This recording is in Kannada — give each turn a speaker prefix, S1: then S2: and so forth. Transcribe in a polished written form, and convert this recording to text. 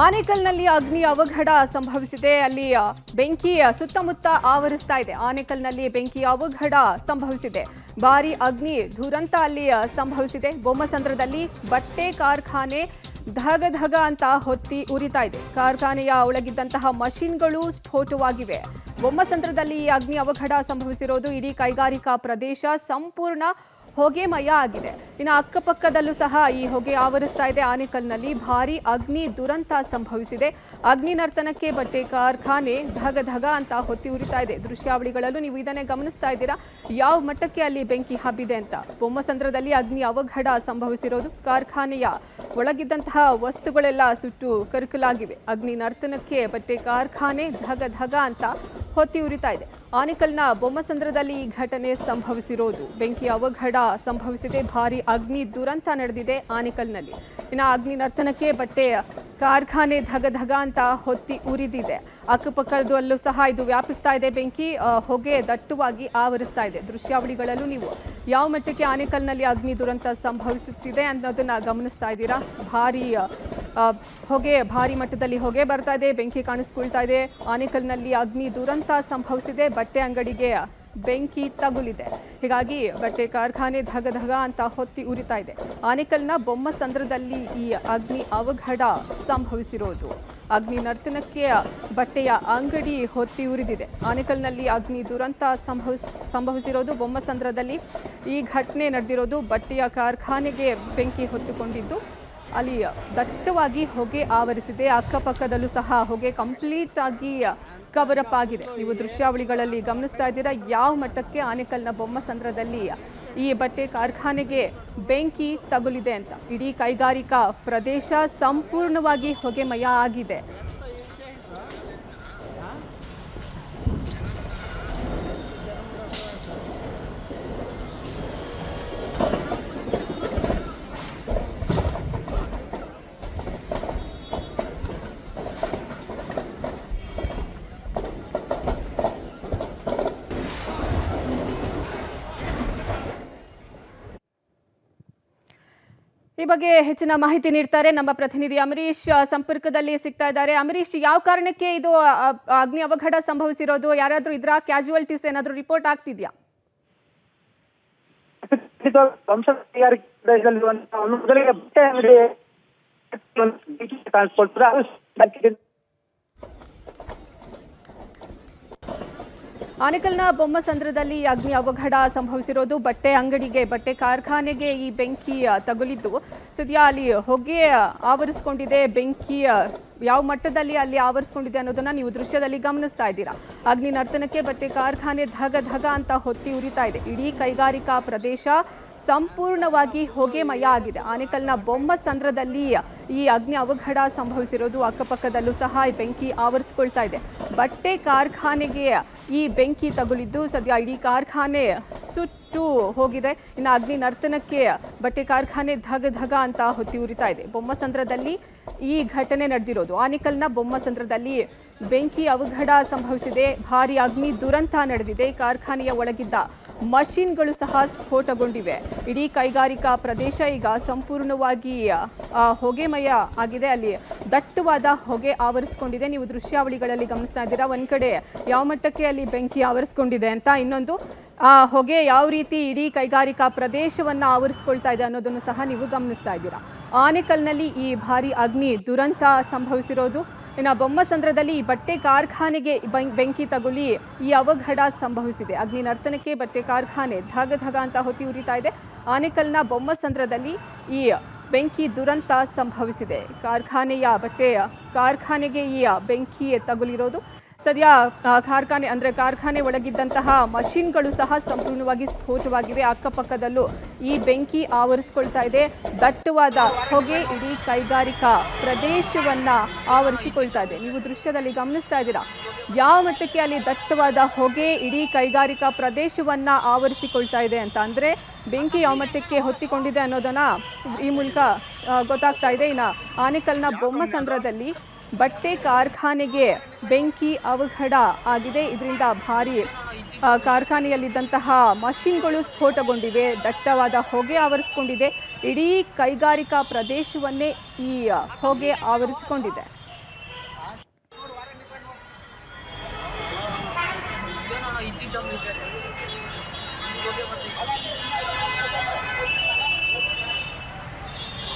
S1: ಆನೇಕಲ್ನಲ್ಲಿ ಅಗ್ನಿ ಅವಘಡ ಸಂಭವಿಸಿದೆ. ಅಲ್ಲಿ ಬೆಂಕಿ ಸುತ್ತಮುತ್ತ ಆವರಿಸ್ತಾ ಇದೆ. ಆನೇಕಲ್ನಲ್ಲಿ ಬೆಂಕಿ ಅವಘಡ ಸಂಭವಿಸಿದೆ. ಭಾರಿ ಅಗ್ನಿ ದುರಂತ ಅಲ್ಲಿ ಸಂಭವಿಸಿದೆ. ಬೊಮ್ಮಸಂದ್ರದಲ್ಲಿ ಬಟ್ಟೆ ಕಾರ್ಖಾನೆ ಧಗ ಧಗ ಅಂತ ಹೊತ್ತಿ ಉರಿತಾ ಇದೆ. ಕಾರ್ಖಾನೆಯ ಒಳಗಿದ್ದಂತಹ ಮಷಿನ್ಗಳು ಸ್ಫೋಟವಾಗಿವೆ. ಬೊಮ್ಮಸಂದ್ರದಲ್ಲಿ ಈ ಅಗ್ನಿ ಅವಘಡ ಸಂಭವಿಸಿರೋದು. ಇಡೀ ಕೈಗಾರಿಕಾ ಪ್ರದೇಶ ಸಂಪೂರ್ಣ ಹೊಗೆಮಯ ಆಗಿದೆ. ಇನ್ನು ಅಕ್ಕಪಕ್ಕದಲ್ಲೂ ಸಹ ಈ ಹೊಗೆ ಆವರಿಸ್ತಾ ಇದೆ. ಆನೇಕಲ್ನಲ್ಲಿ ಭಾರಿ ಅಗ್ನಿ ದುರಂತ ಸಂಭವಿಸಿದೆ. ಅಗ್ನಿ ನರ್ತನಕ್ಕೆ ಬಟ್ಟೆ ಕಾರ್ಖಾನೆ ಧಗ ಧಗ ಅಂತ ಹೊತ್ತಿ ಉರಿತಾ ಇದೆ. ದೃಶ್ಯಾವಳಿಗಳಲ್ಲೂ ನೀವು ಇದನ್ನೇ ಗಮನಿಸ್ತಾ ಇದ್ದೀರಾ, ಯಾವ ಮಟ್ಟಕ್ಕೆ ಅಲ್ಲಿ ಬೆಂಕಿ ಹಬ್ಬಿದೆ ಅಂತ. ಬೊಮ್ಮಸಂದ್ರದಲ್ಲಿ ಅಗ್ನಿ ಅವಘಡ ಸಂಭವಿಸಿರೋದು. ಕಾರ್ಖಾನೆಯ ಒಳಗಿದ್ದಂತಹ ವಸ್ತುಗಳೆಲ್ಲ ಸುಟ್ಟು ಕರಕಲಾಗಿವೆ. ಅಗ್ನಿ ನರ್ತನಕ್ಕೆ ಬಟ್ಟೆ ಕಾರ್ಖಾನೆ ಧಗ ಧಗ ಅಂತ ಹೊತ್ತಿ ಉರಿತಾ ಇದೆ. ಆನೇಕಲ್ನ ಬೊಮ್ಮಸಂದ್ರದಲ್ಲಿ ಈ ಘಟನೆ ಸಂಭವಿಸಿರೋದು. ಬೆಂಕಿ ಅವಘಡ ಸಂಭವಿಸಿದೆ. ಭಾರಿ ಅಗ್ನಿ ದುರಂತ ನಡೆದಿದೆ ಆನೇಕಲ್ನಲ್ಲಿ. ಇನ್ನು ಅಗ್ನಿ ನರ್ತನಕ್ಕೆ ಬಟ್ಟೆ ಕಾರ್ಖಾನೆ ಧಗ ಧಗ ಅಂತ ಹೊತ್ತಿ ಉರಿದಿದೆ. ಅಕ್ಕಪಕ್ಕದಲ್ಲೂ ಸಹ ಇದು ವ್ಯಾಪಿಸ್ತಾ ಇದೆ. ಬೆಂಕಿ ಹೊಗೆ ದಟ್ಟವಾಗಿ ಆವರಿಸ್ತಾ ಇದೆ. ದೃಶ್ಯಾವಳಿಗಳಲ್ಲೂ ನೀವು ಯಾವ ಮಟ್ಟಕ್ಕೆ ಆನೇಕಲ್ನಲ್ಲಿ ಅಗ್ನಿ ದುರಂತ ಸಂಭವಿಸುತ್ತಿದೆ ಅನ್ನೋದನ್ನ ಗಮನಿಸ್ತಾ ಇದ್ದೀರಾ. ಭಾರಿ ಮಟ್ಟದಲ್ಲಿ ಹೊಗೆ ಬರ್ತಾ ಇದೆ. ಬೆಂಕಿ ಕಾಣಿಸ್ಕೊಳ್ತಾ ಇದೆ. ಆನೇಕಲ್ನಲ್ಲಿ ಅಗ್ನಿ ದುರಂತ ಸಂಭವಿಸಿದೆ. ಬಟ್ಟೆ ಅಂಗಡಿಗೆ ಬೆಂಕಿ ತಗುಲಿದೆ. ಹೀಗಾಗಿ ಬಟ್ಟೆ ಕಾರ್ಖಾನೆ ಧಗ ಧಗ ಅಂತ ಹೊತ್ತಿ ಉರಿತಾ ಇದೆ. ಆನೇಕಲ್ನ ಬೊಮ್ಮಸಂದ್ರದಲ್ಲಿ ಈ ಅಗ್ನಿ ಅವಘಡ ಸಂಭವಿಸಿರೋದು. ಅಗ್ನಿ ನರ್ತನಕ್ಕೆ ಬಟ್ಟೆಯ ಅಂಗಡಿ ಹೊತ್ತಿ ಉರಿದಿದೆ. ಆನೇಕಲ್ನಲ್ಲಿ ಅಗ್ನಿ ದುರಂತ ಸಂಭವಿಸಿರೋದು. ಬೊಮ್ಮಸಂದ್ರದಲ್ಲಿ ಈ ಘಟನೆ ನಡೆದಿರೋದು. ಬಟ್ಟೆಯ ಕಾರ್ಖಾನೆಗೆ ಬೆಂಕಿ ಹೊತ್ತುಕೊಂಡಿದ್ದು ಅಲ್ಲಿ ದಟ್ಟವಾಗಿ ಹೊಗೆ ಆವರಿಸಿದೆ. ಅಕ್ಕಪಕ್ಕದಲ್ಲೂ ಸಹ ಹೊಗೆ ಕಂಪ್ಲೀಟ್ ಆಗಿ ಕವರ್ ಅಪ್ ಆಗಿದೆ. ನೀವು ದೃಶ್ಯಾವಳಿಗಳಲ್ಲಿ ಗಮನಿಸ್ತಾ ಇದ್ದೀರಾ ಯಾವ ಮಟ್ಟಕ್ಕೆ ಆನೇಕಲ್ನ ಬೊಮ್ಮಸಂದ್ರದಲ್ಲಿ ಈ ಬಟ್ಟೆ ಕಾರ್ಖಾನೆಗೆ ಬೆಂಕಿ ತಗುಲಿದೆ ಅಂತ. ಇಡೀ ಕೈಗಾರಿಕಾ ಪ್ರದೇಶ ಸಂಪೂರ್ಣವಾಗಿ ಹೊಗೆಮಯ ಆಗಿದೆ. ಈ ಬಗ್ಗೆ ಹೆಚ್ಚಿನ ಮಾಹಿತಿ ನೀಡ್ತಾರೆ ನಮ್ಮ ಪ್ರತಿನಿಧಿ ಅಮರೀಶ್ ಸಂಪರ್ಕದಲ್ಲಿ ಸಿಗ್ತಾ ಇದ್ದಾರೆ. ಅಮರೀಶ್, ಯಾವ ಕಾರಣಕ್ಕೆ ಇದು ಅಗ್ನಿ ಅವಘಡ ಸಂಭವಿಸಿರೋದು? ಯಾರಾದ್ರೂ ಇದ್ರ ಕ್ಯಾಶುವಲ್ಟೀಸ್ ಏನಾದ್ರೂ ರಿಪೋರ್ಟ್ ಆಗ್ತಿದ್ಯಾ? ಆನೇಕಲ್ನ ಬೊಮ್ಮಸಂದ್ರದಲ್ಲಿ ಅಗ್ನಿ ಅವಘಡ ಸಂಭವಿಸಿರೋದು. ಬಟ್ಟೆ ಕಾರ್ಖಾನೆಗೆ ಈ ಬೆಂಕಿ ತಗುಲಿದ್ದು ಸದ್ಯ ಅಲ್ಲಿ ಹೊಗೆ ಆವರಿಸ್ಕೊಂಡಿದೆ. ಬೆಂಕಿ ಯಾವ ಮಟ್ಟದಲ್ಲಿ ಅಲ್ಲಿ ಆವರಿಸ್ಕೊಂಡಿದೆ ಅನ್ನೋದನ್ನ ನೀವು ದೃಶ್ಯದಲ್ಲಿ ಗಮನಿಸ್ತಾ ಇದ್ದೀರಾ. ಅಗ್ನಿ ನರ್ತನಕ್ಕೆ ಬಟ್ಟೆ ಕಾರ್ಖಾನೆ ಧಗ ಧಗ ಅಂತ ಹೊತ್ತಿ ಉರಿತಾ ಇದೆ. ಇಡೀ ಕೈಗಾರಿಕಾ ಪ್ರದೇಶ ಸಂಪೂರ್ಣವಾಗಿ ಹೊಗೆಮಯ ಆಗಿದೆ. ಆನೇಕಲ್ನ ಬೊಮ್ಮಸಂದ್ರದಲ್ಲಿ ಈ ಅಗ್ನಿ ಅವಘಡ ಸಂಭವಿಸಿರೋದು. ಅಕ್ಕಪಕ್ಕದಲ್ಲೂ ಸಹ ಈ ಬೆಂಕಿ ಆವರಿಸ್ಕೊಳ್ತಾ ಇದೆ. ಬಟ್ಟೆ ಕಾರ್ಖಾನೆಗೆ ಈ ಬೆಂಕಿ ತಗುಲಿದ್ದು ಸದ್ಯ ಇಡೀ ಕಾರ್ಖಾನೆ ಸುಟ್ಟು ಹೋಗಿದೆ. ಇನ್ನು ಅಗ್ನಿ ನರ್ತನಕ್ಕೆ ಬಟ್ಟೆ ಕಾರ್ಖಾನೆ ಧಗ ಧಗ ಅಂತ ಹೊತ್ತಿ ಉರಿತಾ ಇದೆ. ಬೊಮ್ಮಸಂದ್ರದಲ್ಲಿ ಈ ಘಟನೆ ನಡೆದಿರೋದು. ಆನೇಕಲ್ನ ಬೊಮ್ಮಸಂದ್ರದಲ್ಲಿ ಬೆಂಕಿ ಅವಘಡ ಸಂಭವಿಸಿದೆ. ಭಾರಿ ಅಗ್ನಿ ದುರಂತ ನಡೆದಿದೆ. ಕಾರ್ಖಾನೆಯ ಒಳಗಿದ್ದ ಮಷಿನ್ಗಳು ಸಹ ಸ್ಫೋಟಗೊಂಡಿವೆ. ಇಡೀ ಕೈಗಾರಿಕಾ ಪ್ರದೇಶ ಈಗ ಸಂಪೂರ್ಣವಾಗಿ ಹೊಗೆಮಯ ಆಗಿದೆ. ಅಲ್ಲಿ ದಟ್ಟವಾದ ಹೊಗೆ ಆವರಿಸ್ಕೊಂಡಿದೆ. ನೀವು ದೃಶ್ಯಾವಳಿಗಳಲ್ಲಿ ಗಮನಿಸ್ತಾ ಇದ್ದೀರಾ ಒಂದ್ ಕಡೆ ಯಾವ ಮಟ್ಟಕ್ಕೆ ಅಲ್ಲಿ ಬೆಂಕಿ ಆವರಿಸ್ಕೊಂಡಿದೆ ಅಂತ, ಇನ್ನೊಂದು ಹೊಗೆ ಯಾವ ರೀತಿ ಇಡೀ ಕೈಗಾರಿಕಾ ಪ್ರದೇಶವನ್ನ ಆವರಿಸ್ಕೊಳ್ತಾ ಇದೆ ಅನ್ನೋದನ್ನು ಸಹ ನೀವು ಗಮನಿಸ್ತಾ ಇದ್ದೀರಾ. ಆನೇಕಲ್ನಲ್ಲಿ ಈ ಭಾರಿ ಅಗ್ನಿ ದುರಂತ ಸಂಭವಿಸಿರೋದು. ಇನ್ನು ಬೊಮ್ಮಸಂದ್ರದಲ್ಲಿ ಬಟ್ಟೆ ಕಾರ್ಖಾನೆಗೆ ಬೆಂಕಿ ತಗುಲಿ ಈ ಅವಘಡ ಸಂಭವಿಸಿದೆ. ಅಗ್ನಿ ನರ್ತನಕ್ಕೆ ಬಟ್ಟೆ ಕಾರ್ಖಾನೆ ಧಗ ಧಗ ಅಂತ ಹೊತ್ತಿ ಉರಿತಾ ಇದೆ. ಆನೇಕಲ್ನ ಬೊಮ್ಮಸಂದ್ರದಲ್ಲಿ ಈ ಬೆಂಕಿ ದುರಂತ ಸಂಭವಿಸಿದೆ. ಕಾರ್ಖಾನೆಗೆ ಈ ಬೆಂಕಿ ತಗುಲಿರೋದು. ಸದ್ಯ ಕಾರ್ಖಾನೆ ಒಳಗಿದ್ದಂತಹ ಮಷಿನ್ಗಳು ಸಹ ಸಂಪೂರ್ಣವಾಗಿ ಸ್ಫೋಟವಾಗಿವೆ. ಅಕ್ಕಪಕ್ಕದಲ್ಲೂ ಈ ಬೆಂಕಿ ಆವರಿಸಿಕೊಳ್ತಾ ಇದೆ. ದಟ್ಟವಾದ ಹೊಗೆ ಇಡೀ ಕೈಗಾರಿಕಾ ಪ್ರದೇಶವನ್ನ ಆವರಿಸಿಕೊಳ್ತಾ ಇದೆ. ನೀವು ದೃಶ್ಯದಲ್ಲಿ ಗಮನಿಸ್ತಾ ಇದ್ದೀರಾ ಯಾವ ಮಟ್ಟಕ್ಕೆ ಅಲ್ಲಿ ದಟ್ಟವಾದ ಹೊಗೆ ಇಡೀ ಕೈಗಾರಿಕಾ ಪ್ರದೇಶವನ್ನ ಆವರಿಸಿಕೊಳ್ತಾ ಇದೆ ಅಂತ. ಅಂದ್ರೆ ಬೆಂಕಿ ಯಾವ ಮಟ್ಟಕ್ಕೆ ಹೊತ್ತಿಕೊಂಡಿದೆ ಅನ್ನೋದನ್ನ ಈ ಮೂಲಕ ಗೊತ್ತಾಗ್ತಾ ಇದೆ. ಇನ್ನು ಆನೇಕಲ್ನ ಬೊಮ್ಮಸಂದ್ರದಲ್ಲಿ ಬಟ್ಟೆ ಕಾರ್ಖಾನೆಗೆ ಬೆಂಕಿ ಅವಘಡ ಆಗಿದೆ. ಇದರಿಂದ ಭಾರಿ ಕಾರ್ಖಾನೆಯಲ್ಲಿದ್ದಂತಹ ಮಷಿನ್ಗಳು ಸ್ಫೋಟಗೊಂಡಿವೆ. ದಟ್ಟವಾದ ಹೊಗೆ ಆವರಿಸಿಕೊಂಡಿದೆ. ಇಡೀ ಕೈಗಾರಿಕಾ ಪ್ರದೇಶವನ್ನೇ ಈ ಹೊಗೆ ಆವರಿಸಿಕೊಂಡಿದೆ.
S2: ಇದ್ದಿದ್ದ ಹೋಗಿ ಬರ್ತೀವಿ